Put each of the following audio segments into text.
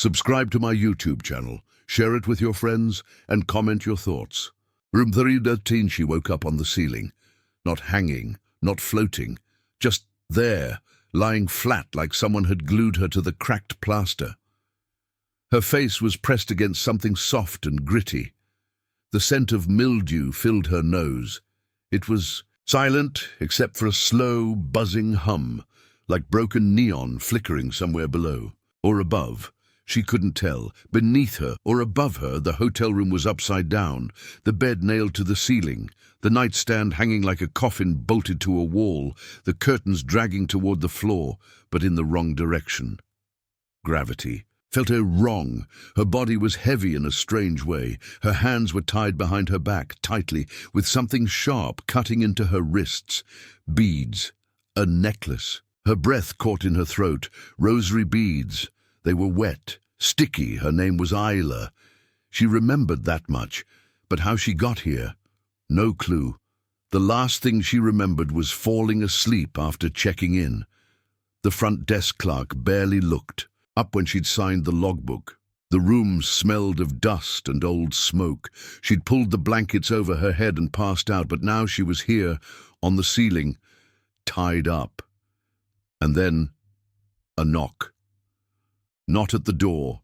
Subscribe to my YouTube channel, share it with your friends, and comment your thoughts. Room 313, she woke up on the ceiling. Not hanging, not floating, just there, lying flat like someone had glued her to the cracked plaster. Her face was pressed against something soft and gritty. The scent of mildew filled her nose. It was silent except for a slow, buzzing hum, like broken neon flickering somewhere below. Or above. She couldn't tell. Beneath her or above her, the hotel room was upside down, the bed nailed to the ceiling, the nightstand hanging like a coffin bolted to a wall, the curtains dragging toward the floor, but in the wrong direction. Gravity felt her wrong. Her body was heavy in a strange way. Her hands were tied behind her back, tightly, with something sharp cutting into her wrists. Beads. A necklace. Her breath caught in her throat. Rosary beads. They were wet, sticky. Her name was Isla. She remembered that much, but how she got here? No clue. The last thing she remembered was falling asleep after checking in. The front desk clerk barely looked up when she'd signed the logbook. The room smelled of dust and old smoke. She'd pulled the blankets over her head and passed out, but now she was here, on the ceiling, tied up. And then, a knock. Not at the door.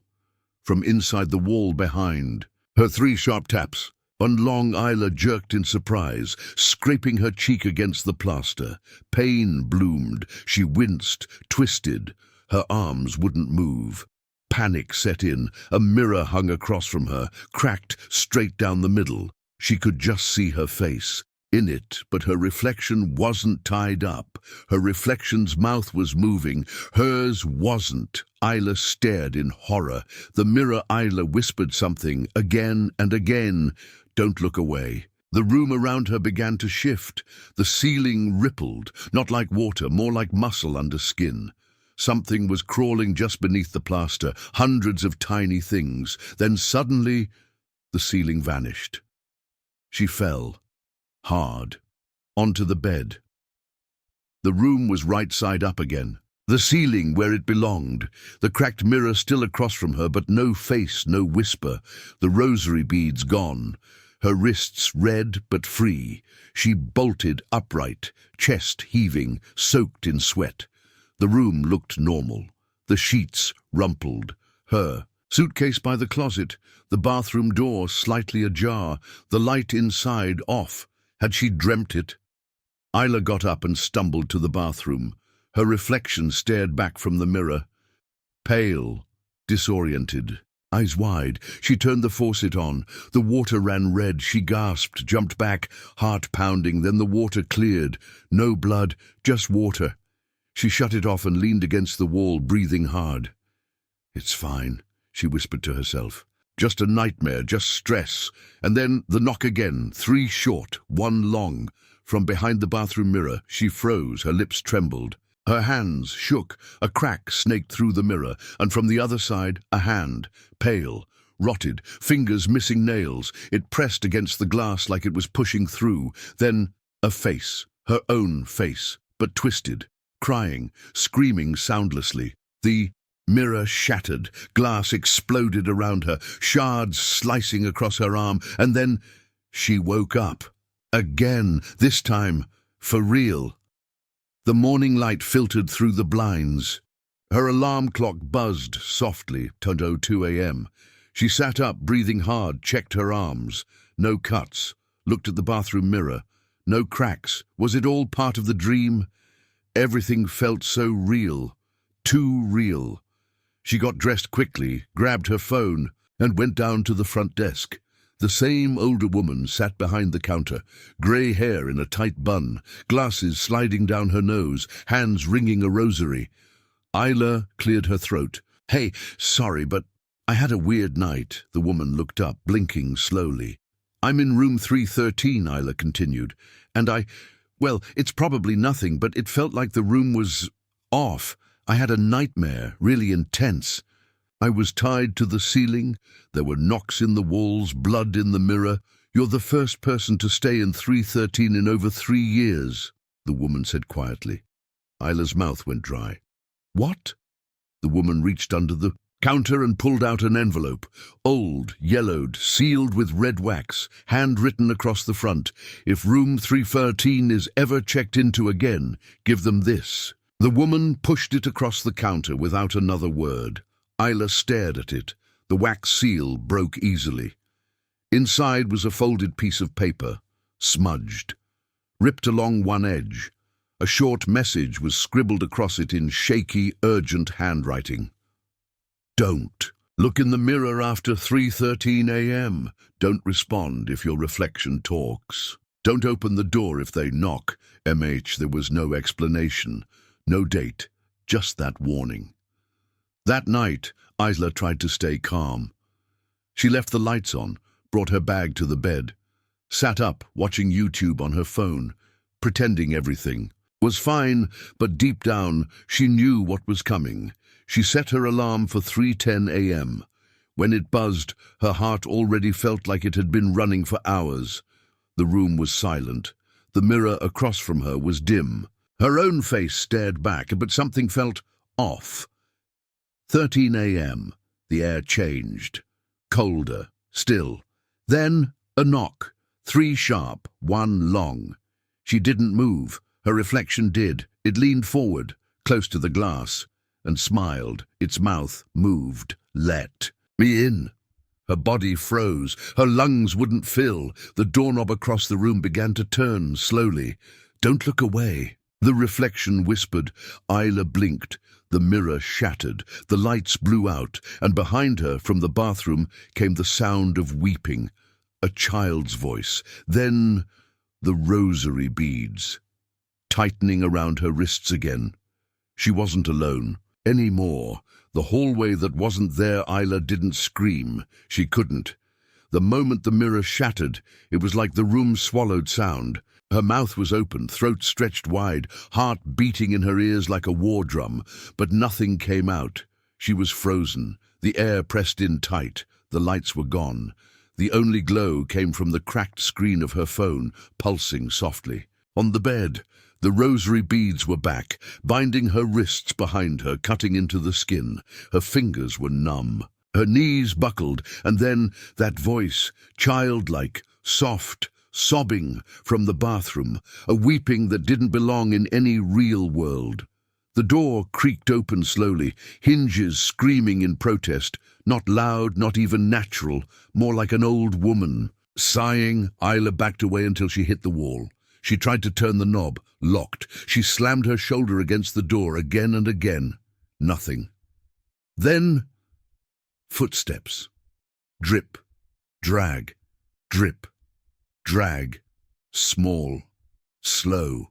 From inside the wall behind. Her 3 sharp taps. One long Isla jerked in surprise, scraping her cheek against the plaster. Pain bloomed. She winced, twisted. Her arms wouldn't move. Panic set in. A mirror hung across from her, cracked straight down the middle. She could just see her face. In it, but her reflection wasn't tied up. Her reflection's mouth was moving. Hers wasn't. Isla stared in horror. The mirror Isla whispered something, again and again. Don't look away. The room around her began to shift. The ceiling rippled, not like water, more like muscle under skin. Something was crawling just beneath the plaster, hundreds of tiny things. Then suddenly, the ceiling vanished. She fell, hard, onto the bed. The room was right side up again. The ceiling where it belonged. The cracked mirror still across from her, but no face, no whisper. The rosary beads gone. Her wrists red but free. She bolted upright, chest heaving, soaked in sweat. The room looked normal. The sheets rumpled. Her suitcase by the closet. The bathroom door slightly ajar. The light inside off. Had she dreamt it? Isla got up and stumbled to the bathroom. Her reflection stared back from the mirror. Pale, disoriented, eyes wide. She turned the faucet on. The water ran red. She gasped, jumped back, heart pounding. Then the water cleared. No blood, just water. She shut it off and leaned against the wall, breathing hard. It's fine, she whispered to herself. Just a nightmare, just stress. And then the knock again, 3 short, 1 long. From behind the bathroom mirror, she froze, her lips trembled. Her hands shook, a crack snaked through the mirror, and from the other side, a hand, pale, rotted, fingers missing nails. It pressed against the glass like it was pushing through. Then a face, her own face, but twisted, crying, screaming soundlessly. The mirror shattered, glass exploded around her, shards slicing across her arm, and then she woke up. Again, this time, for real. The morning light filtered through the blinds. Her alarm clock buzzed softly, 10:02 a.m. She sat up, breathing hard, checked her arms. No cuts. Looked at the bathroom mirror. No cracks. Was it all part of the dream? Everything felt so real. Too real. She got dressed quickly, grabbed her phone, and went down to the front desk. The same older woman sat behind the counter, grey hair in a tight bun, glasses sliding down her nose, hands ringing a rosary. Isla cleared her throat. "Hey, sorry, but I had a weird night." The woman looked up, blinking slowly. "I'm in room 313, Isla continued, "and well, it's probably nothing, but it felt like the room was off. I had a nightmare, really intense. I was tied to the ceiling. There were knocks in the walls, blood in the mirror. You're the first person to stay in 313 in over 3 years, the woman said quietly. Isla's mouth went dry. What? The woman reached under the counter and pulled out an envelope, old, yellowed, sealed with red wax, handwritten across the front. If room 313 is ever checked into again, give them this. The woman pushed it across the counter without another word. Isla stared at it. The wax seal broke easily. Inside was a folded piece of paper, smudged, ripped along one edge. A short message was scribbled across it in shaky, urgent handwriting. Don't. Look in the mirror after 3:13 a.m. Don't respond if your reflection talks. Don't open the door if they knock. MH, there was no explanation, no date, just that warning. That night, Isla tried to stay calm. She left the lights on, brought her bag to the bed, sat up watching YouTube on her phone, pretending everything was fine, but deep down she knew what was coming. She set her alarm for 3:10 a.m. When it buzzed, her heart already felt like it had been running for hours. The room was silent. The mirror across from her was dim. Her own face stared back, but something felt off. 13 a.m. The air changed. Colder, still. Then a knock. 3 sharp, 1 long. She didn't move. Her reflection did. It leaned forward, close to the glass, and smiled. Its mouth moved. Let me in. Her body froze. Her lungs wouldn't fill. The doorknob across the room began to turn slowly. Don't look away. The reflection whispered. Isla blinked. The mirror shattered. The lights blew out, and behind her, from the bathroom, came the sound of weeping. A child's voice. Then the rosary beads, tightening around her wrists again. She wasn't alone anymore. The hallway that wasn't there, Isla didn't scream. She couldn't. The moment the mirror shattered, it was like the room swallowed sound. Her mouth was open, throat stretched wide, heart beating in her ears like a war drum, but nothing came out. She was frozen. The air pressed in tight. The lights were gone. The only glow came from the cracked screen of her phone, pulsing softly. On the bed, the rosary beads were back, binding her wrists behind her, cutting into the skin. Her fingers were numb. Her knees buckled, and then that voice, childlike, soft, sobbing from the bathroom, a weeping that didn't belong in any real world. The door creaked open slowly, hinges screaming in protest, not loud, not even natural, more like an old woman. Sighing, Isla backed away until she hit the wall. She tried to turn the knob, locked. She slammed her shoulder against the door again and again. Nothing. Then, footsteps. Drip, drag, drip, drag. Small, slow.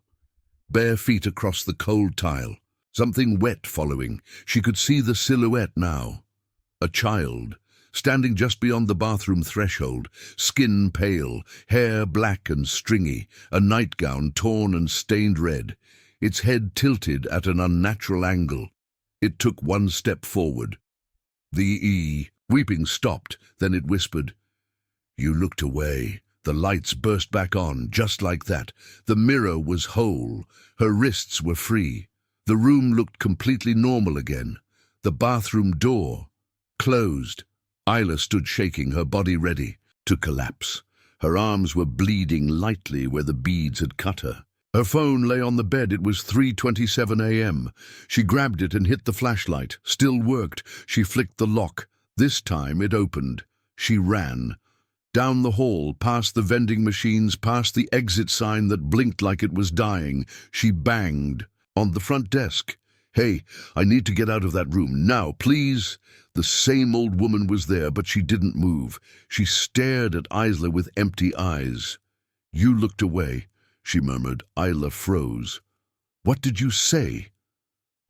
Bare feet across the cold tile. Something wet following. She could see the silhouette now. A child, standing just beyond the bathroom threshold, skin pale, hair black and stringy, a nightgown torn and stained red, its head tilted at an unnatural angle. It took 1 step forward. The weeping stopped, then it whispered. You looked away. The lights burst back on, just like that. The mirror was whole. Her wrists were free. The room looked completely normal again. The bathroom door closed. Isla stood shaking, her body ready to collapse. Her arms were bleeding lightly where the beads had cut her. Her phone lay on the bed. It was 3:27 a.m. She grabbed it and hit the flashlight. Still worked. She flicked the lock. This time it opened. She ran. Down the hall, past the vending machines, past the exit sign that blinked like it was dying. She banged on the front desk. Hey, I need to get out of that room. Now, please. The same old woman was there, but she didn't move. She stared at Isla with empty eyes. You looked away, she murmured. Isla froze. What did you say?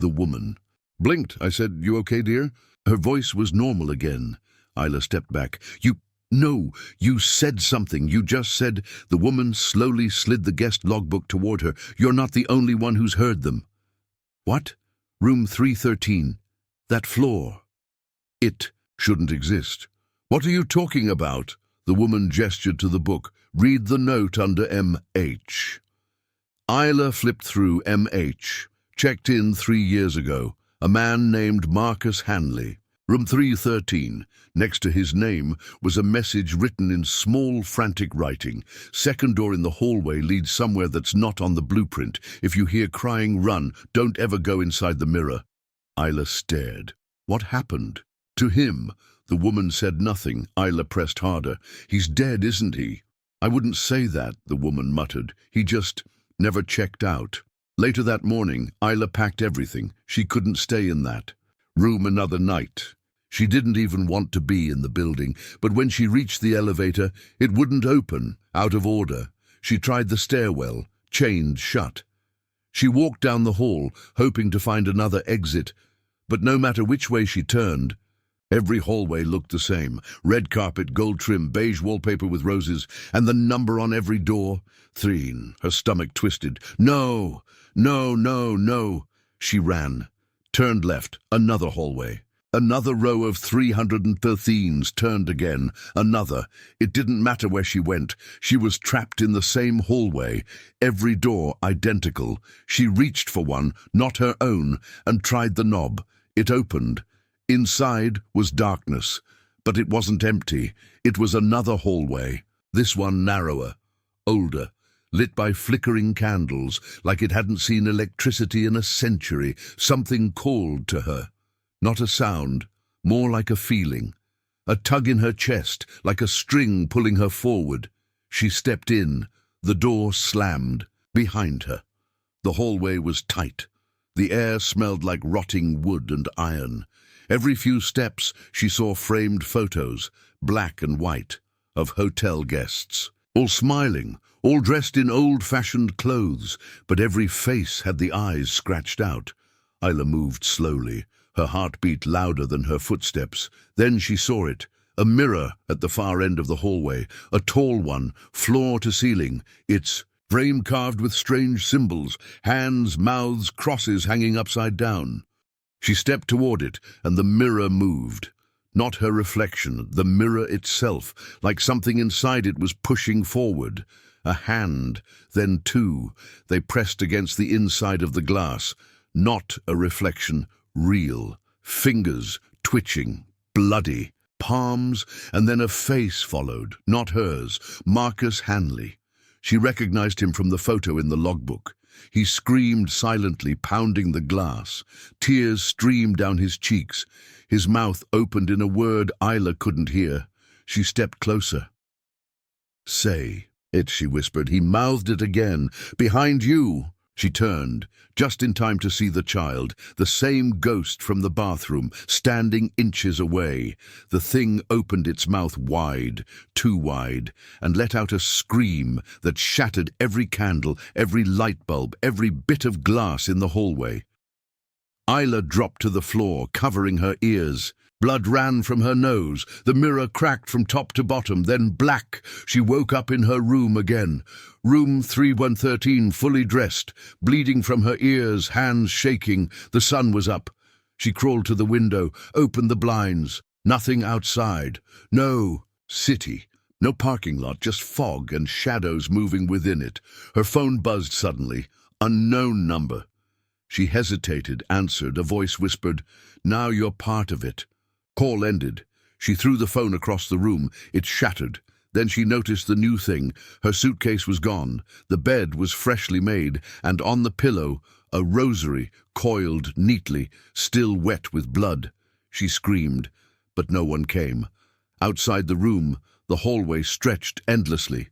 The woman blinked. I said, you okay, dear? Her voice was normal again. Isla stepped back. No, you said something. You just said. The woman slowly slid the guest logbook toward her. You're not the only one who's heard them. What? Room 313. That floor. It shouldn't exist. What are you talking about? The woman gestured to the book. Read the note under MH. Isla flipped through MH. Checked in 3 years ago. A man named Marcus Hanley. Room 313. Next to his name was a message written in small, frantic writing. Second door in the hallway leads somewhere that's not on the blueprint. If you hear crying, run. Don't ever go inside the mirror. Isla stared. What happened? To him. The woman said nothing. Isla pressed harder. He's dead, isn't he? I wouldn't say that, the woman muttered. He just never checked out. Later that morning, Isla packed everything. She couldn't stay in that room another night. She didn't even want to be in the building, but when she reached the elevator, it wouldn't open, out of order. She tried the stairwell, chained shut. She walked down the hall, hoping to find another exit, but no matter which way she turned, every hallway looked the same. Red carpet, gold trim, beige wallpaper with roses, and the number on every door. 3. Her stomach twisted. No, no, no, no. She ran, turned left, another hallway. Another row of 313s turned again. Another. It didn't matter where she went. She was trapped in the same hallway. Every door identical. She reached for one, not her own, and tried the knob. It opened. Inside was darkness, but it wasn't empty. It was another hallway. This one narrower, older, lit by flickering candles, like it hadn't seen electricity in a century. Something called to her. Not a sound, more like a feeling. A tug in her chest, like a string pulling her forward. She stepped in. The door slammed behind her. The hallway was tight. The air smelled like rotting wood and iron. Every few steps she saw framed photos, black and white, of hotel guests. All smiling, all dressed in old-fashioned clothes, but every face had the eyes scratched out. Isla moved slowly. Her heart beat louder than her footsteps. Then she saw it, a mirror at the far end of the hallway, a tall one, floor to ceiling, its frame carved with strange symbols, hands, mouths, crosses hanging upside down. She stepped toward it, and the mirror moved. Not her reflection, the mirror itself, like something inside it was pushing forward. A hand, then two. They pressed against the inside of the glass. Not a reflection. Real, fingers twitching, bloody, palms, and then a face followed, not hers, Marcus Hanley. She recognized him from the photo in the logbook. He screamed silently, pounding the glass. Tears streamed down his cheeks. His mouth opened in a word Isla couldn't hear. She stepped closer. "Say it," she whispered. He mouthed it again. "Behind you." She turned, just in time to see the child, the same ghost from the bathroom, standing inches away. The thing opened its mouth wide, too wide, and let out a scream that shattered every candle, every light bulb, every bit of glass in the hallway. Isla dropped to the floor, covering her ears. Blood ran from her nose. The mirror cracked from top to bottom, then black. She woke up in her room again. Room 3113, fully dressed, bleeding from her ears, hands shaking. The sun was up. She crawled to the window, opened the blinds. Nothing outside. No city. No parking lot, just fog and shadows moving within it. Her phone buzzed suddenly. Unknown number. She hesitated, answered. A voice whispered, "Now you're part of it." Call ended. She threw the phone across the room. It shattered. Then she noticed the new thing. Her suitcase was gone. The bed was freshly made, and on the pillow, a rosary, coiled neatly, still wet with blood. She screamed, but no one came. Outside the room, the hallway stretched endlessly.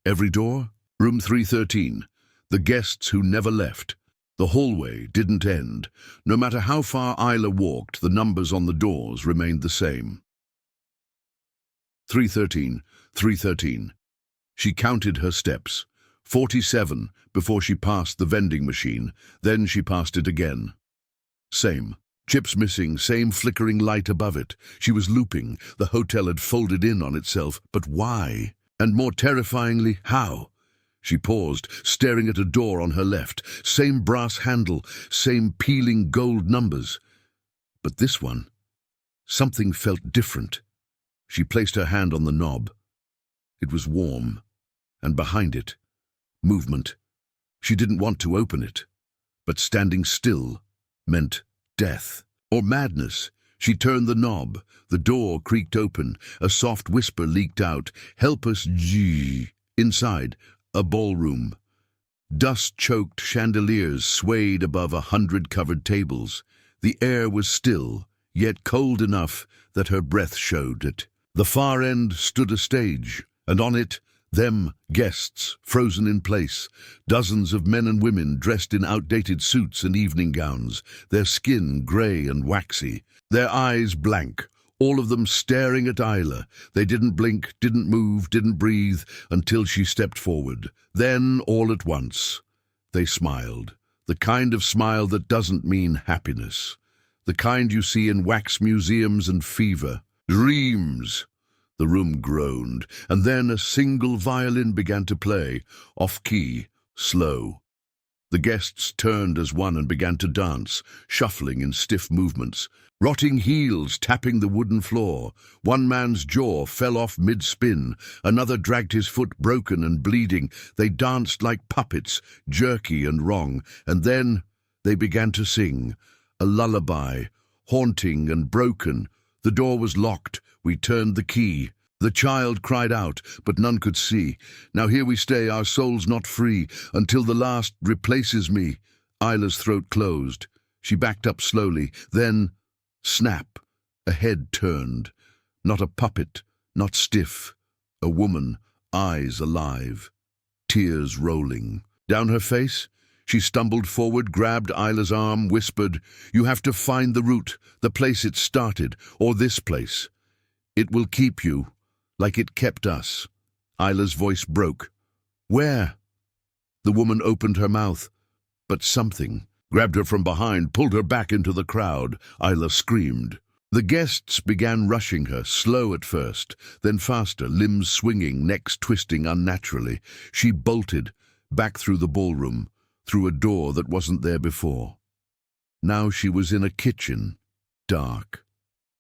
Every door? Room 313. The guests who never left. The hallway didn't end. No matter how far Isla walked, the numbers on the doors remained the same. 313, 313. She counted her steps. 47 before she passed the vending machine. Then she passed it again. Same. Chips missing, same flickering light above it. She was looping. The hotel had folded in on itself. But why? And more terrifyingly, how? She paused, staring at a door on her left. Same brass handle, same peeling gold numbers. But this one, something felt different. She placed her hand on the knob. It was warm, and behind it, movement. She didn't want to open it, but standing still meant death or madness. She turned the knob. The door creaked open. A soft whisper leaked out. "Help us, G." Inside, a ballroom. Dust-choked chandeliers swayed above 100 covered tables. The air was still, yet cold enough that her breath showed it. The far end stood a stage, and on it, them, guests, frozen in place. Dozens of men and women dressed in outdated suits and evening gowns, their skin grey and waxy, their eyes blank, all of them staring at Isla. They didn't blink, didn't move, didn't breathe until she stepped forward. Then, all at once, they smiled. The kind of smile that doesn't mean happiness. The kind you see in wax museums and fever. Dreams. The room groaned, and then a single violin began to play, off-key, slow. The guests turned as one and began to dance, shuffling in stiff movements. Rotting heels tapping the wooden floor. One man's jaw fell off mid-spin. Another dragged his foot broken and bleeding. They danced like puppets, jerky and wrong. And then they began to sing. A lullaby, haunting and broken. The door was locked. We turned the key. The child cried out, but none could see. "Now here we stay, our souls not free, until the last replaces me." Isla's throat closed. She backed up slowly. Then, snap, a head turned. Not a puppet, not stiff. A woman, eyes alive. Tears rolling. Down her face, she stumbled forward, grabbed Isla's arm, whispered, "You have to find the root, the place it started, or this place. It will keep you, like it kept us." Isla's voice broke. "Where?" The woman opened her mouth, but something grabbed her from behind, pulled her back into the crowd. Isla screamed. The guests began rushing her, slow at first, then faster, limbs swinging, necks twisting unnaturally. She bolted, back through the ballroom, through a door that wasn't there before. Now she was in a kitchen, dark,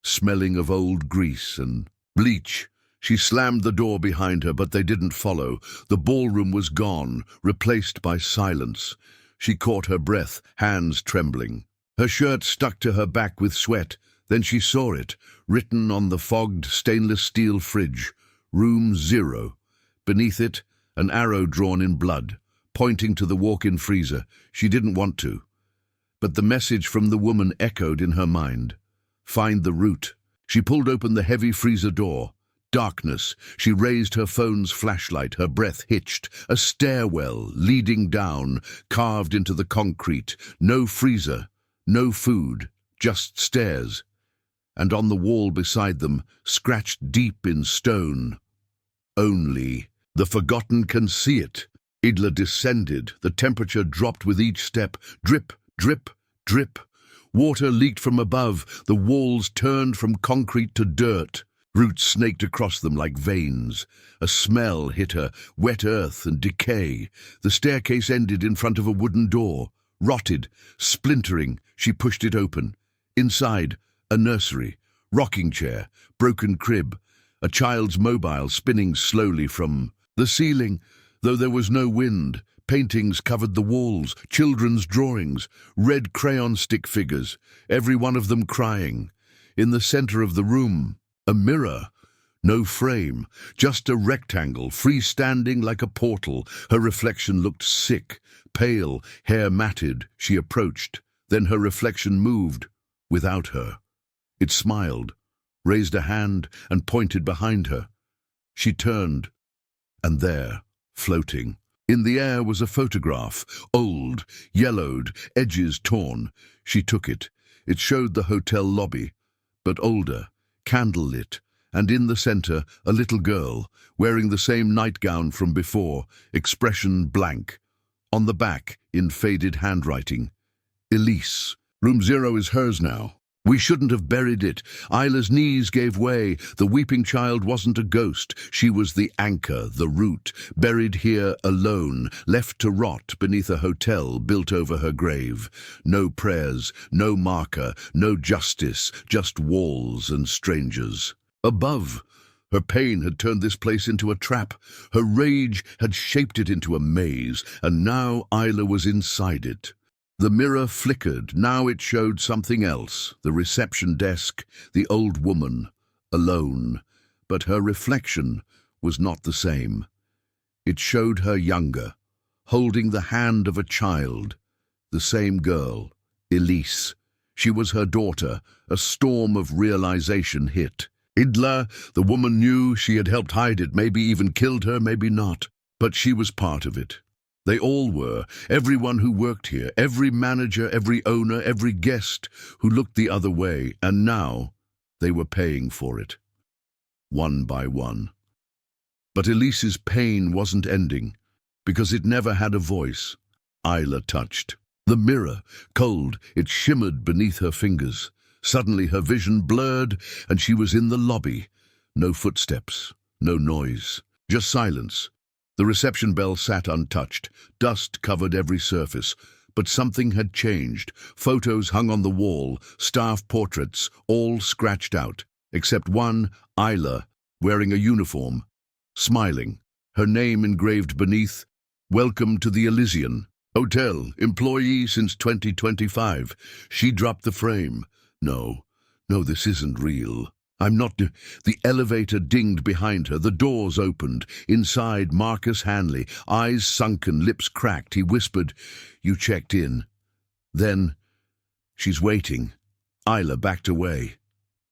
smelling of old grease and bleach. She slammed the door behind her, but they didn't follow. The ballroom was gone, replaced by silence. She caught her breath, hands trembling. Her shirt stuck to her back with sweat. Then she saw it, written on the fogged stainless steel fridge. Room 0. Beneath it, an arrow drawn in blood, pointing to the walk-in freezer. She didn't want to. But the message from the woman echoed in her mind. Find the root. She pulled open the heavy freezer door. Darkness. She raised her phone's flashlight, her breath hitched. A stairwell, leading down, carved into the concrete. No freezer, no food, just stairs. And on the wall beside them, scratched deep in stone, "Only the forgotten can see it." Isla descended. The temperature dropped with each step. Drip, drip, drip. Water leaked from above. The walls turned from concrete to dirt. Roots snaked across them like veins. A smell hit her, wet earth and decay. The staircase ended in front of a wooden door. Rotted, splintering, she pushed it open. Inside, a nursery, rocking chair, broken crib, a child's mobile spinning slowly from the ceiling. Though there was no wind, paintings covered the walls, children's drawings, red crayon stick figures, every one of them crying. In the center of the room, a mirror. No frame, just a rectangle, freestanding like a portal. Her reflection looked sick, pale, hair matted. She approached. Then her reflection moved, without her. It smiled, raised a hand, and pointed behind her. She turned, and there, floating in the air, was a photograph, old, yellowed, edges torn. She took it. It showed the hotel lobby, but older, candlelit, and in the center, a little girl, wearing the same nightgown from before, expression blank. On the back, in faded handwriting, "Elise. Room 0 is hers now. We shouldn't have buried it." Isla's knees gave way. The weeping child wasn't a ghost. She was the anchor, the root, buried here alone, left to rot beneath a hotel built over her grave. No prayers, no marker, no justice, just walls and strangers. Above, her pain had turned this place into a trap. Her rage had shaped it into a maze, and now Isla was inside it. The mirror flickered. Now it showed something else. The reception desk, the old woman, alone. But her reflection was not the same. It showed her younger, holding the hand of a child. The same girl, Elise. She was her daughter. A storm of realization hit. Idla, the woman, knew she had helped hide it, maybe even killed her, maybe not. But she was part of it. They all were, everyone who worked here, every manager, every owner, every guest who looked the other way, and now they were paying for it, one by one. But Elise's pain wasn't ending, because it never had a voice. Isla touched. The mirror, cold, it shimmered beneath her fingers. Suddenly her vision blurred, and she was in the lobby. No footsteps, no noise, just silence. The reception bell sat untouched. Dust covered every surface. But something had changed. Photos hung on the wall, staff portraits, all scratched out, except one, Isla, wearing a uniform, smiling, her name engraved beneath, "Welcome to the Elysian Hotel, employee since 2025. She dropped the frame. No, this isn't real. I'm not. The elevator dinged behind her. The doors opened. Inside, Marcus Hanley, eyes sunken, lips cracked. He whispered, "You checked in." Then, "She's waiting." Isla backed away.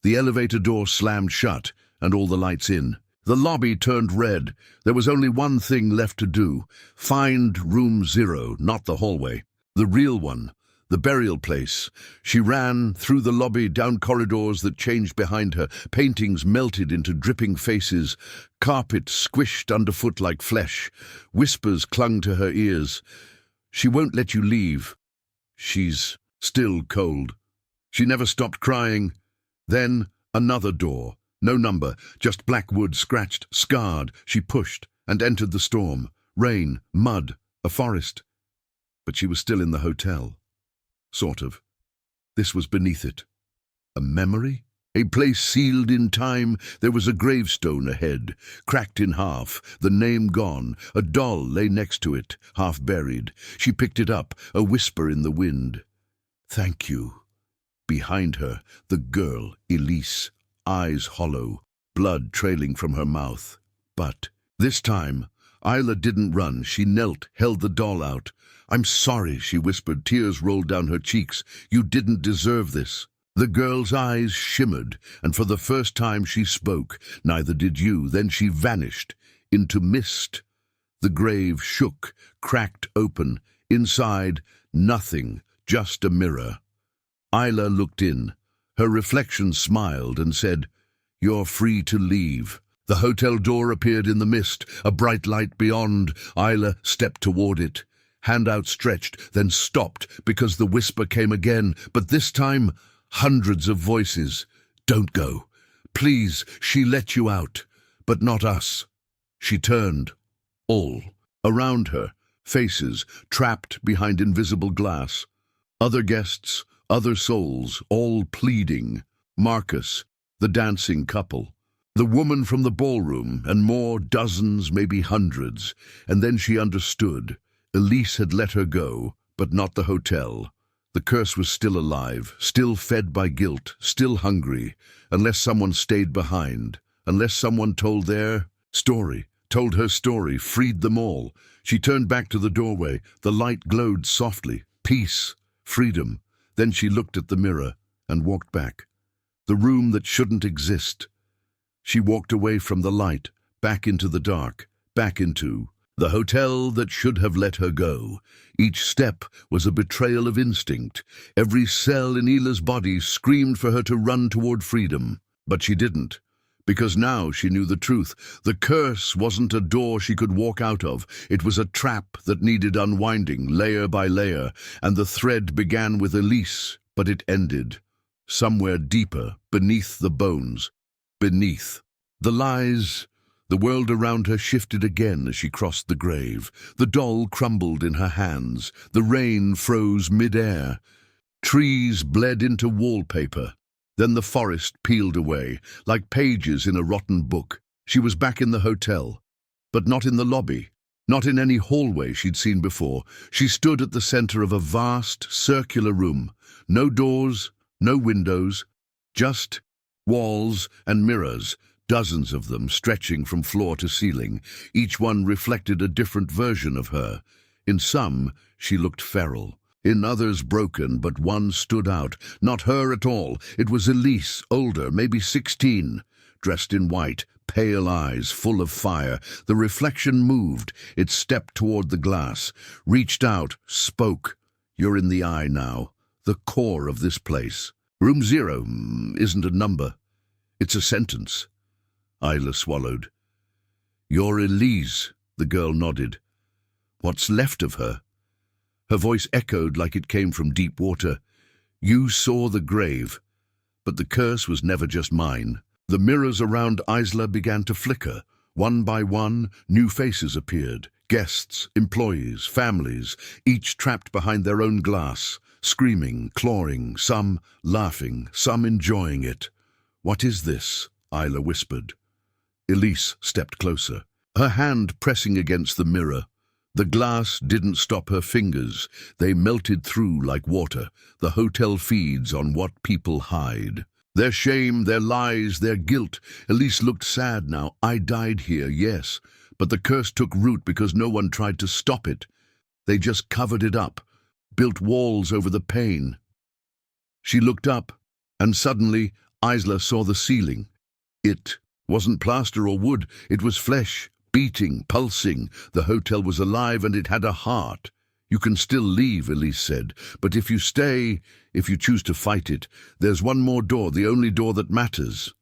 The elevator door slammed shut, and all the lights in. The lobby turned red. There was only one thing left to do. Find room 0, not the hallway. The real one. The burial place. She ran through the lobby, down corridors that changed behind her. Paintings melted into dripping faces. Carpet squished underfoot like flesh. Whispers clung to her ears. "She won't let you leave. She's still cold." She never stopped crying. Then another door. No number, just black wood, scratched, scarred. She pushed and entered the storm. Rain, mud, a forest. But she was still in the hotel. Sort of. This was beneath it. A memory? A place sealed in time. There was a gravestone ahead, cracked in half, the name gone. A doll lay next to it, half buried. She picked it up, a whisper in the wind. "Thank you." Behind her, the girl, Elise, eyes hollow, blood trailing from her mouth. But this time, Isla didn't run. She knelt, held the doll out. "I'm sorry," she whispered. Tears rolled down her cheeks. "You didn't deserve this." The girl's eyes shimmered, and for the first time she spoke. "Neither did you." Then she vanished into mist. The grave shook, cracked open. Inside, nothing, just a mirror. Isla looked in. Her reflection smiled and said, "You're free to leave." The hotel door appeared in the mist, a bright light beyond. Isla stepped toward it, hand outstretched, then stopped because the whisper came again, but this time hundreds of voices. "Don't go. Please, she let you out, but not us." She turned. All around her, faces trapped behind invisible glass. Other guests, other souls, all pleading. Marcus, the dancing couple, the woman from the ballroom, and more, dozens, maybe hundreds. And then she understood. Elise had let her go, but not the hotel. The curse was still alive, still fed by guilt, still hungry, unless someone stayed behind, unless someone told their story, told her story, freed them all. She turned back to the doorway. The light glowed softly. Peace, freedom. Then she looked at the mirror and walked back. The room that shouldn't exist. She walked away from the light, back into the dark, back into the hotel that should have let her go. Each step was a betrayal of instinct. Every cell in Ila's body screamed for her to run toward freedom. But she didn't, because now she knew the truth. The curse wasn't a door she could walk out of. It was a trap that needed unwinding, layer by layer, and the thread began with Elise, but it ended somewhere deeper, beneath the bones, beneath the lies. The world around her shifted again as she crossed the grave. The doll crumbled in her hands. The rain froze mid-air. Trees bled into wallpaper. Then the forest peeled away, like pages in a rotten book. She was back in the hotel, but not in the lobby. Not in any hallway she'd seen before. She stood at the center of a vast, circular room. No doors, no windows, just walls and mirrors, dozens of them stretching from floor to ceiling. Each one reflected a different version of her. In some, she looked feral. In others, broken, but one stood out. Not her at all. It was Elise, older, maybe 16, dressed in white, pale eyes full of fire. The reflection moved. It stepped toward the glass, reached out, spoke. "You're in the eye now, the core of this place. Room 0 isn't a number. It's a sentence." Isla swallowed. "You're Elise," the girl nodded. "What's left of her?" Her voice echoed like it came from deep water. "You saw the grave, but the curse was never just mine." The mirrors around Isla began to flicker. One by one, new faces appeared. Guests, employees, families, each trapped behind their own glass, screaming, clawing, some laughing, some enjoying it. "What is this?" Isla whispered. Elise stepped closer, her hand pressing against the mirror. The glass didn't stop her fingers. They melted through like water. The hotel feeds on what people hide. Their shame, their lies, their guilt. Elise looked sad now. "I died here, yes, but the curse took root because no one tried to stop it. They just covered it up, built walls over the pain." She looked up, and suddenly Isla saw the ceiling. It wasn't plaster or wood. It was flesh, beating, pulsing. The hotel was alive, and it had a heart. "You can still leave," Elise said, "but if you stay, if you choose to fight it, there's one more door, the only door that matters."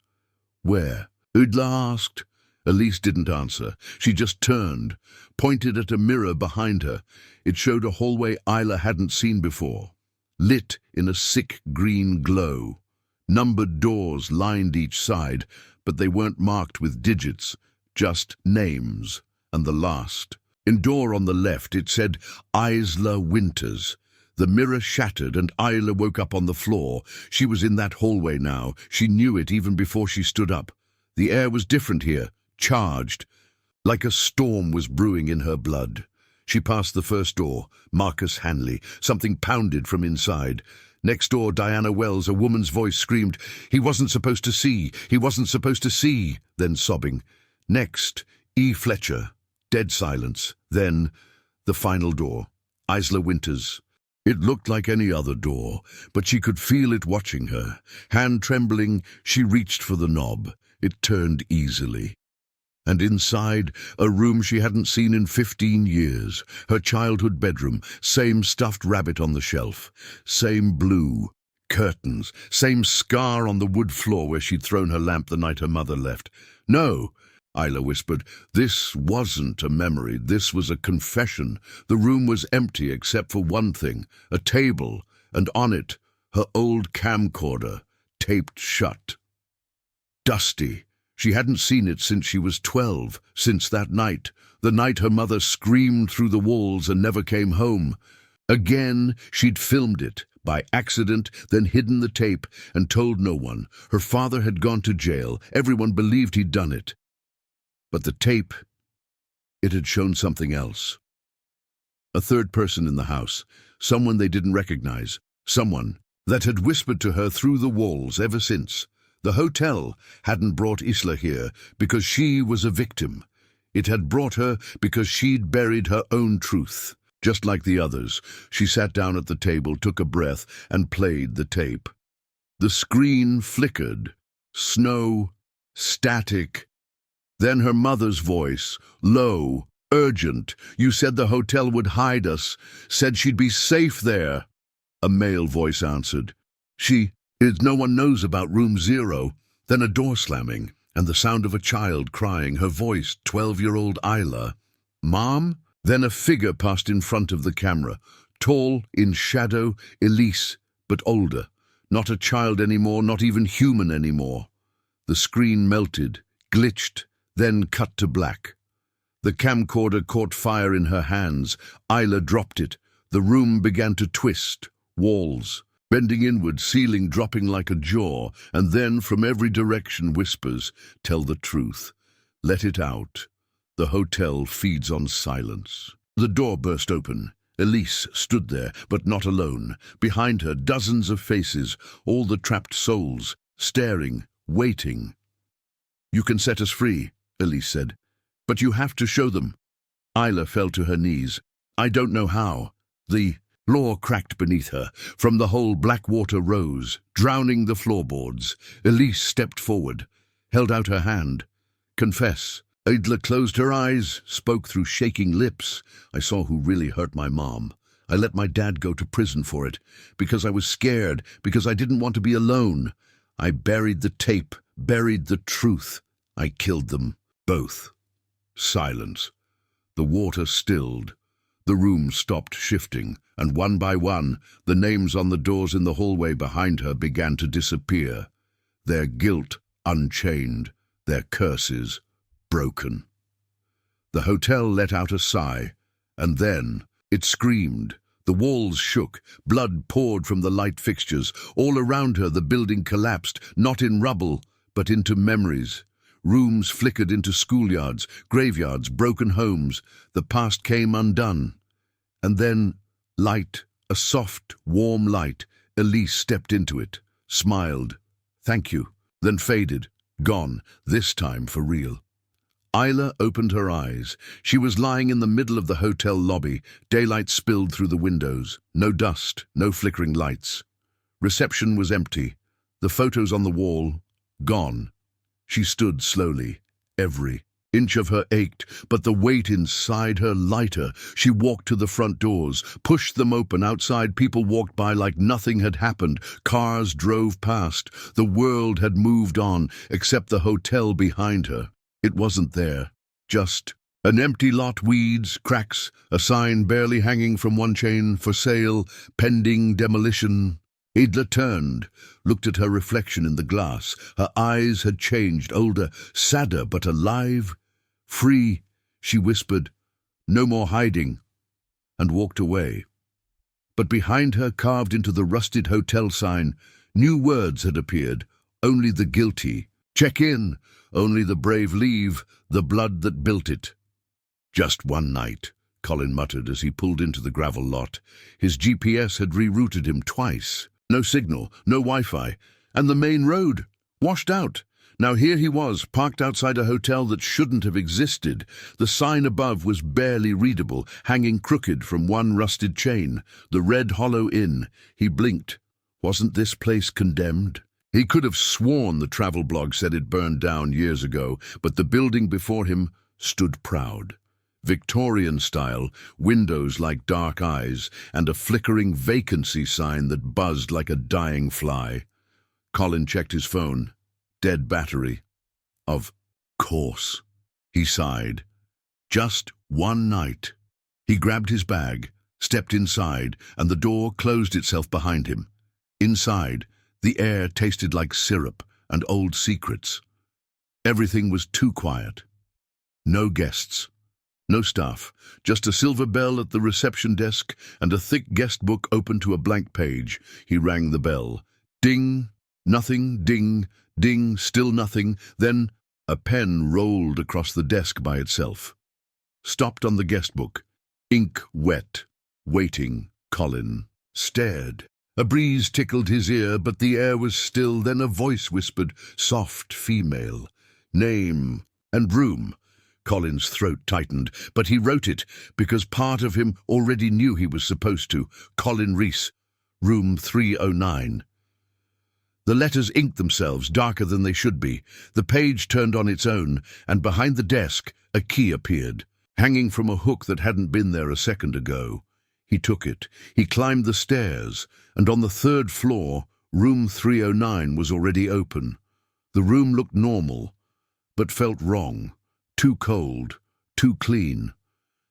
"Where?" Isla asked. Elise didn't answer. She just turned, pointed at a mirror behind her. It showed a hallway Isla hadn't seen before, lit in a sick green glow. Numbered doors lined each side, but they weren't marked with digits, just names, and the last. In door on the left it said Isla Winters. The mirror shattered and Isla woke up on the floor. She was in that hallway now. She knew it even before she stood up. The air was different here, charged, like a storm was brewing in her blood. She passed the first door, Marcus Hanley. Something pounded from inside. Next door, Diana Wells, a woman's voice screamed, "He wasn't supposed to see! He wasn't supposed to see!" Then sobbing. Next, E. Fletcher. Dead silence. Then, the final door, Isla Winters. It looked like any other door, but she could feel it watching her. Hand trembling, she reached for the knob. It turned easily. And inside, a room she hadn't seen in 15 years. Her childhood bedroom, same stuffed rabbit on the shelf, same blue curtains, same scar on the wood floor where she'd thrown her lamp the night her mother left. "No," Isla whispered. "This wasn't a memory. This was a confession." The room was empty except for one thing, a table, and on it, her old camcorder, taped shut. Dusty. She hadn't seen it since she was 12, since that night, the night her mother screamed through the walls and never came home. Again, she'd filmed it, by accident, then hidden the tape and told no one. Her father had gone to jail. Everyone believed he'd done it. But the tape, it had shown something else. A third person in the house, someone they didn't recognize, someone that had whispered to her through the walls ever since. The hotel hadn't brought Isla here because she was a victim. It had brought her because she'd buried her own truth. Just like the others, she sat down at the table, took a breath, and played the tape. The screen flickered. Snow, static. Then her mother's voice, low, urgent. "You said the hotel would hide us, said she'd be safe there." A male voice answered. No one knows about room 0." Then a door slamming, and the sound of a child crying, her voice, 12-year-old Isla. "Mom?" Then a figure passed in front of the camera. Tall, in shadow, Elise, but older. Not a child anymore, not even human anymore. The screen melted, glitched, then cut to black. The camcorder caught fire in her hands. Isla dropped it. The room began to twist. Walls, bending inward, ceiling dropping like a jaw, and then from every direction whispers, "Tell the truth. Let it out." The hotel feeds on silence. The door burst open. Elise stood there, but not alone. Behind her, dozens of faces, all the trapped souls, staring, waiting. "You can set us free," Elise said, "but you have to show them." Isla fell to her knees. "I don't know how." The floor cracked beneath her. From the hole, black water rose, drowning the floorboards. Elise stepped forward, held out her hand. "Confess." Isla closed her eyes, spoke through shaking lips. "I saw who really hurt my mom. I let my dad go to prison for it, because I was scared, because I didn't want to be alone. I buried the tape, buried the truth. I killed them, both." Silence. The water stilled. The room stopped shifting, and one by one, the names on the doors in the hallway behind her began to disappear. Their guilt unchained, their curses broken. The hotel let out a sigh, and then it screamed. The walls shook, blood poured from the light fixtures. All around her the building collapsed, not in rubble, but into memories. Rooms flickered into schoolyards, graveyards, broken homes. The past came undone. And then light, a soft, warm light. Elise stepped into it, smiled. "Thank you," then faded, gone, this time for real. Isla opened her eyes. She was lying in the middle of the hotel lobby. Daylight spilled through the windows. No dust, no flickering lights. Reception was empty. The photos on the wall, gone. She stood slowly. Every inch of her ached, but the weight inside her lighter. She walked to the front doors, pushed them open. Outside, people walked by like nothing had happened. Cars drove past. The world had moved on, except the hotel behind her. It wasn't there. Just an empty lot, weeds, cracks, a sign barely hanging from one chain, "For sale, pending demolition." Idla turned, looked at her reflection in the glass. Her eyes had changed, older, sadder, but alive. "Free," she whispered, "no more hiding," and walked away. But behind her, carved into the rusted hotel sign, new words had appeared. "Only the guilty check in, only the brave leave, the blood that built it." "Just one night," Colin muttered as he pulled into the gravel lot. His GPS had rerouted him twice. No signal, no Wi-Fi, and the main road, washed out. Now here he was, parked outside a hotel that shouldn't have existed. The sign above was barely readable, hanging crooked from one rusted chain. The Red Hollow Inn. He blinked. Wasn't this place condemned? He could have sworn the travel blog said it burned down years ago, but the building before him stood proud. Victorian style, windows like dark eyes, and a flickering vacancy sign that buzzed like a dying fly. Colin checked his phone. Dead battery. Of course. He sighed. Just one night. He grabbed his bag, stepped inside, and the door closed itself behind him. Inside, the air tasted like syrup and old secrets. Everything was too quiet. No guests. No staff, just a silver bell at the reception desk and a thick guest book open to a blank page. He rang the bell. Ding, nothing, ding, ding, still nothing. Then a pen rolled across the desk by itself. Stopped on the guest book. Ink wet. Waiting. Colin stared. A breeze tickled his ear, but the air was still. Then a voice whispered, soft, female. Name and room. Colin's throat tightened, but he wrote it because part of him already knew he was supposed to. Colin Reese, room 309. The letters inked themselves, darker than they should be. The page turned on its own, and behind the desk, a key appeared, hanging from a hook that hadn't been there a second ago. He took it. He climbed the stairs, and on the third floor, room 309 was already open. The room looked normal, but felt wrong. Too cold, too clean.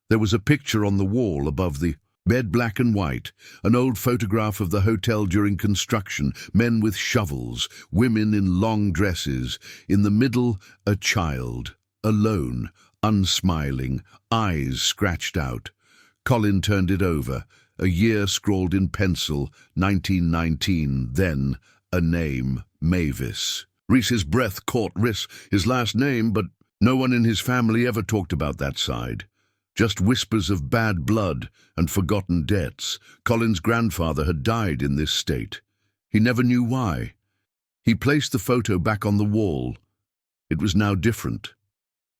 There was a picture on the wall above the bed, black and white, an old photograph of the hotel during construction, men with shovels, women in long dresses. In the middle, a child, alone, unsmiling, eyes scratched out. Colin turned it over. A year scrawled in pencil, 1919, then a name, Mavis. Reese's breath caught Rhys, his last name, but No one in his family ever talked about that side. Just whispers of bad blood and forgotten debts. Colin's grandfather had died in this state. He never knew why. He placed the photo back on the wall. It was now different.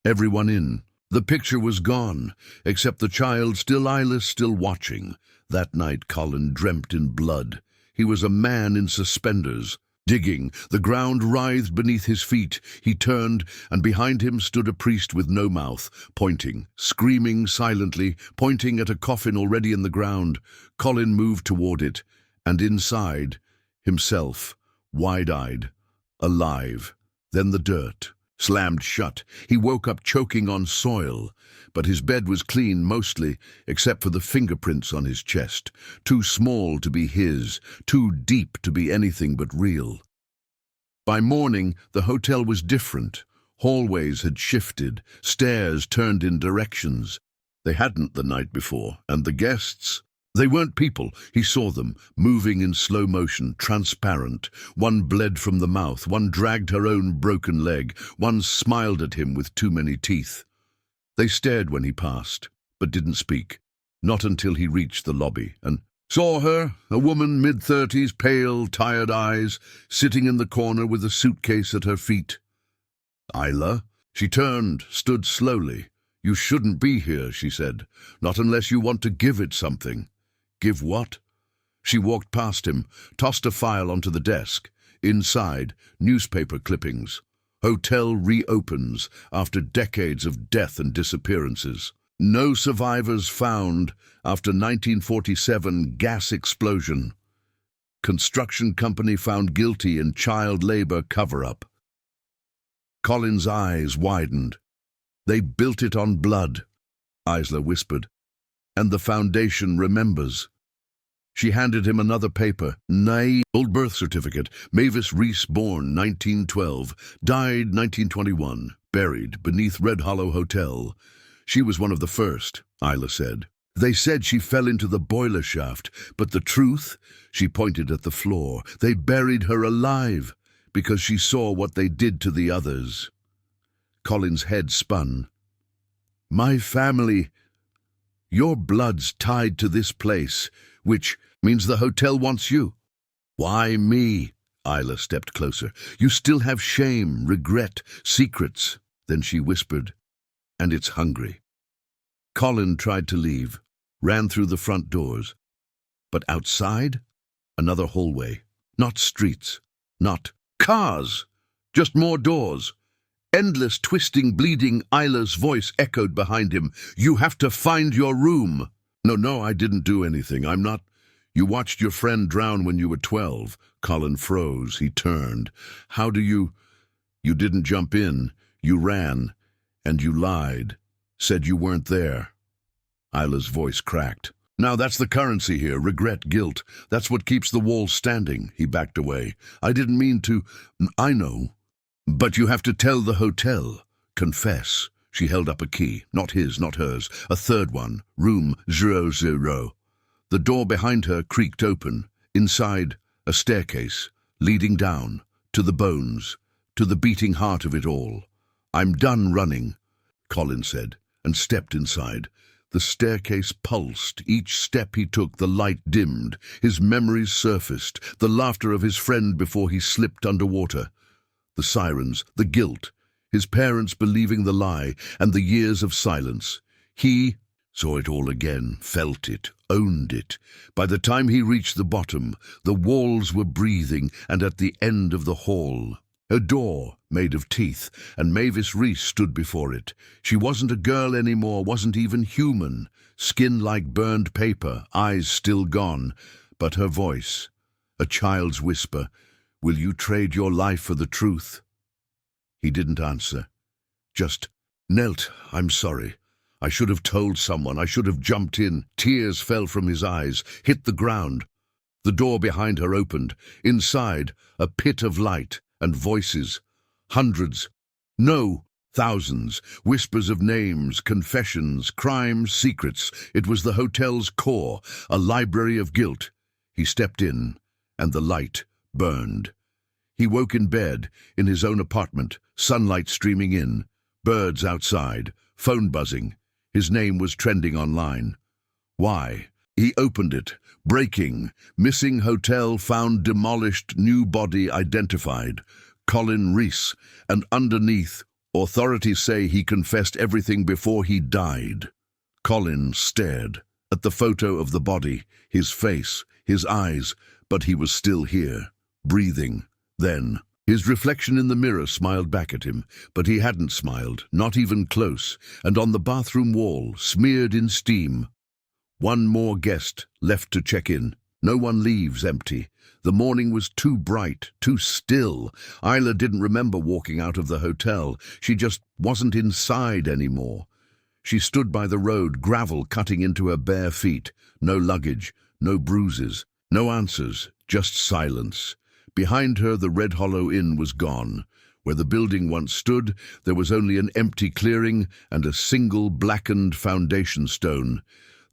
Everyone in. The picture was gone, except the child, still eyeless, still watching. That night Colin dreamt in blood. He was a man in suspenders, digging. The ground writhed beneath his feet. He turned, and behind him stood a priest with no mouth, pointing, screaming silently, pointing at a coffin already in the ground. Colin moved toward it, and inside, himself, wide-eyed, alive. Then the dirt slammed shut. He woke up choking on soil, but his bed was clean mostly, except for the fingerprints on his chest, too small to be his, too deep to be anything but real. By morning, the hotel was different. Hallways had shifted, stairs turned in directions they hadn't the night before, and the guests, they weren't people. He saw them, moving in slow motion, transparent. One bled from the mouth, one dragged her own broken leg, one smiled at him with too many teeth. They stared when he passed, but didn't speak, not until he reached the lobby, and saw her, a woman mid-30s, pale, tired eyes, sitting in the corner with a suitcase at her feet. Isla? She turned, stood slowly. "You shouldn't be here," she said, "not unless you want to give it something." Give what? She walked past him, tossed a file onto the desk. Inside, newspaper clippings. Hotel reopens after decades of death and disappearances. No survivors found after 1947 gas explosion. Construction company found guilty in child labor cover-up. Colin's eyes widened. "They built it on blood," Isla whispered. "And the foundation remembers." She handed him another paper. Nay, old birth certificate. Mavis Reese, born 1912, died 1921, buried beneath Red Hollow Hotel. She was one of the first, Isla said. They said she fell into the boiler shaft, but the truth, she pointed at the floor, they buried her alive because she saw what they did to the others. Colin's head spun. "My family. Your blood's tied to this place, which means the hotel wants you." "Why me?" Isla stepped closer. "You still have shame, regret, secrets." Then she whispered, "And it's hungry." Colin tried to leave, ran through the front doors. But outside, another hallway. Not streets, not cars, just more doors. Endless, twisting, bleeding. Isla's voice echoed behind him. "You have to find your room." No, I didn't do anything. I'm not." "You watched your friend drown when you were 12. Colin froze. He turned. "How do you—" "You didn't jump in. You ran. And you lied. Said you weren't there." Isla's voice cracked. "Now that's the currency here. Regret, guilt. That's what keeps the walls standing." He backed away. "I didn't mean to—" "I know. But you have to tell the hotel. Confess." She held up a key. Not his, not hers. A third one. Room 00. The door behind her creaked open. Inside, a staircase, leading down, to the bones, to the beating heart of it all. "I'm done running," Colin said, and stepped inside. The staircase pulsed. Each step he took, the light dimmed. His memories surfaced. The laughter of his friend before he slipped underwater. The sirens, the guilt, his parents believing the lie, and the years of silence. He saw it all again, felt it, owned it. By the time he reached the bottom, the walls were breathing, and at the end of the hall, a door made of teeth, and Mavis Reese stood before it. She wasn't a girl anymore, wasn't even human. Skin like burned paper, eyes still gone, but her voice, a child's whisper, "Will you trade your life for the truth?" He didn't answer, just knelt. "I'm sorry. I should have told someone. I should have jumped in." Tears fell from his eyes, hit the ground. The door behind her opened. Inside, a pit of light and voices. Hundreds. No, thousands. Whispers of names, confessions, crimes, secrets. It was the hotel's core, a library of guilt. He stepped in, and the light burned. He woke in bed, in his own apartment, sunlight streaming in. Birds outside, phone buzzing. His name was trending online. Why? He opened it. Breaking. Missing hotel found demolished, new body identified. Colin Reese. And underneath, authorities say he confessed everything before he died. Colin stared at the photo of the body, his face, his eyes, but he was still here, breathing. Then, his reflection in the mirror smiled back at him, but he hadn't smiled, not even close, and on the bathroom wall, smeared in steam, one more guest left to check in. No one leaves empty. The morning was too bright, too still. Isla didn't remember walking out of the hotel. She just wasn't inside anymore. She stood by the road, gravel cutting into her bare feet. No luggage, no bruises, no answers, just silence. Behind her, the Red Hollow Inn was gone. Where the building once stood, there was only an empty clearing and a single blackened foundation stone.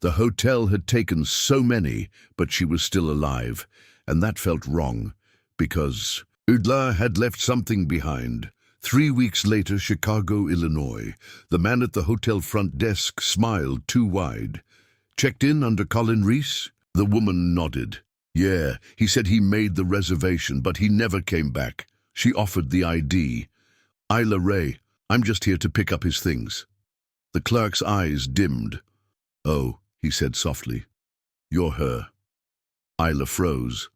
The hotel had taken so many, but she was still alive, and that felt wrong, because Udla had left something behind. 3 weeks later, Chicago, Illinois. The man at the hotel front desk smiled too wide. "Checked in under Colin Reese?" The woman nodded. "Yeah, he said he made the reservation, but he never came back." She offered the ID. "Isla Ray, I'm just here to pick up his things." The clerk's eyes dimmed. "Oh," he said softly. "You're her." Isla froze.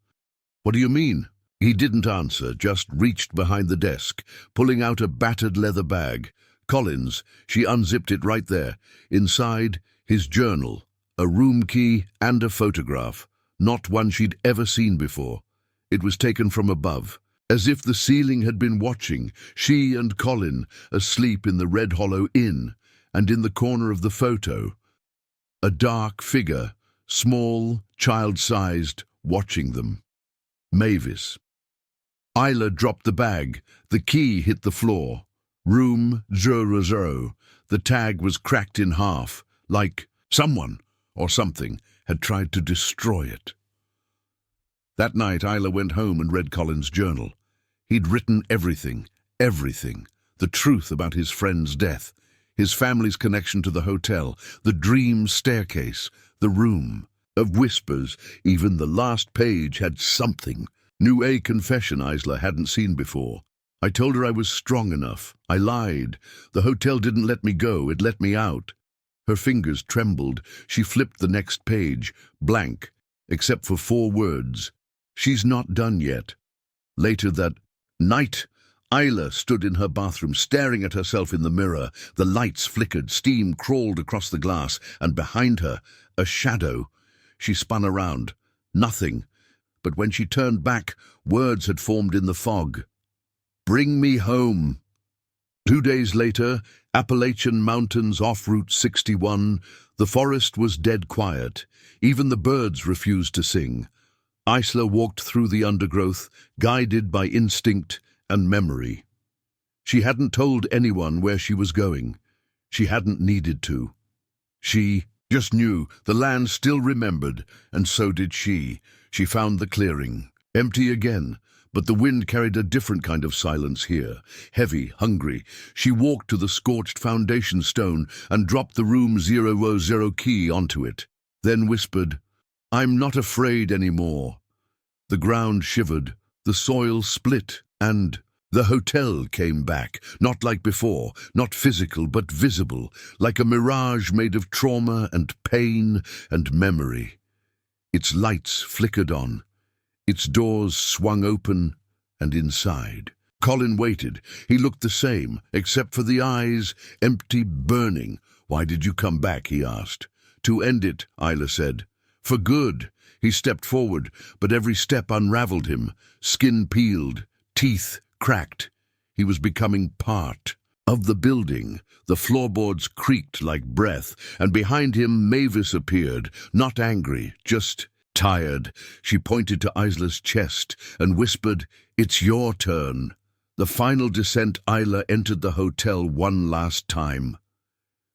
"What do you mean?" He didn't answer, just reached behind the desk, pulling out a battered leather bag. Colin's. She unzipped it right there. Inside, his journal, a room key and a photograph, not one she'd ever seen before. It was taken from above, as if the ceiling had been watching, she and Colin asleep in the Red Hollow Inn, and in the corner of the photo, a dark figure, small, child-sized, watching them. Mavis. Isla dropped the bag. The key hit the floor. Room 000. The tag was cracked in half, like someone or something had tried to destroy it. That night, Isla went home and read Colin's journal. He'd written everything, the truth about his friend's death, his family's connection to the hotel, the dream staircase, the room of whispers. Even the last page had something. Knew a confession Isla hadn't seen before. "I told her I was strong enough. I lied. The hotel didn't let me go, it let me out." Her fingers trembled. She flipped the next page, blank, except for 4 words. "She's not done yet." Later that night, Isla stood in her bathroom, staring at herself in the mirror. The lights flickered, steam crawled across the glass, and behind her, a shadow. She spun around. Nothing. But when she turned back, words had formed in the fog. "Bring me home." 2 days later, Appalachian Mountains off Route 61, the forest was dead quiet. Even the birds refused to sing. Isla walked through the undergrowth, guided by instinct and memory. She hadn't told anyone where she was going. She hadn't needed to. She just knew. The land still remembered, and so did she. She found the clearing, empty again, but the wind carried a different kind of silence here, heavy, hungry. She walked to the scorched foundation stone and dropped the room 000 key onto it, then whispered, "I'm not afraid anymore." The ground shivered, the soil split, and the hotel came back, not like before, not physical but visible, like a mirage made of trauma and pain and memory. Its lights flickered on. Its doors swung open, and inside. Colin waited. He looked the same, except for the eyes, empty, burning. "Why did you come back?" he asked. "To end it," Isla said. "For good." He stepped forward, but every step unraveled him. Skin peeled, teeth cracked. He was becoming part of the building. The floorboards creaked like breath, and behind him Mavis appeared, not angry, just tired. She pointed to Isla's chest and whispered, "It's your turn." The final descent, Isla entered the hotel one last time.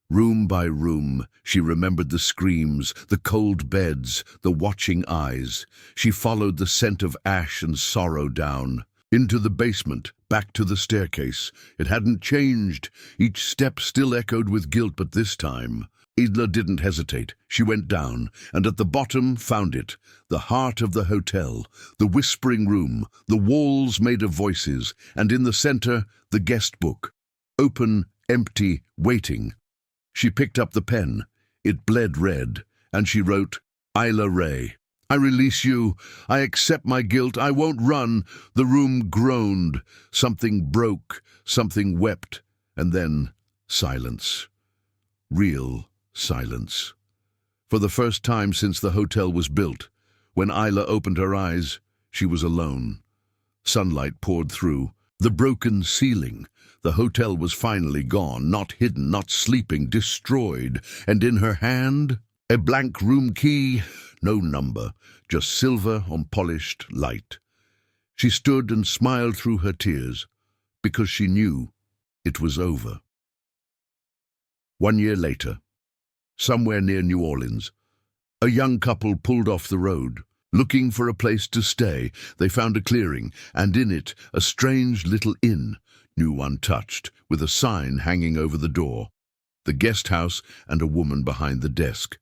Room by room, she remembered the screams, the cold beds, the watching eyes. She followed the scent of ash and sorrow down. Into the basement, back to the staircase. It hadn't changed. Each step still echoed with guilt, but this time Isla didn't hesitate. She went down, and at the bottom found it, the heart of the hotel, the whispering room, the walls made of voices, and in the center, the guest book. Open, empty, waiting. She picked up the pen. It bled red, and she wrote, Isla Ray. I release you. I accept my guilt. I won't run. The room groaned. Something broke. Something wept. And then silence. Real silence. For the first time since the hotel was built, when Isla opened her eyes, she was alone. Sunlight poured through. The broken ceiling. The hotel was finally gone, not hidden, not sleeping, destroyed. And in her hand, a blank room key, no number, just silver on polished light. She stood and smiled through her tears, because she knew it was over. 1 year later, somewhere near New Orleans, a young couple pulled off the road. Looking for a place to stay, they found a clearing, and in it a strange little inn, new untouched, with a sign hanging over the door. The guest house and a woman behind the desk.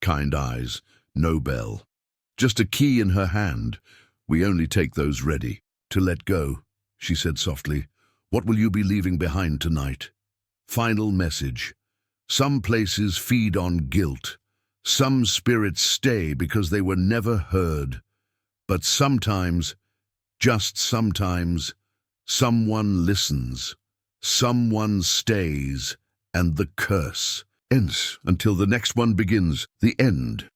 Kind eyes, no bell. Just a key in her hand. We only take those ready to let go, she said softly. What will you be leaving behind tonight? Final message. Some places feed on guilt. Some spirits stay because they were never heard. But sometimes, just sometimes, someone listens. Someone stays. And the curse ends until the next one begins. The end.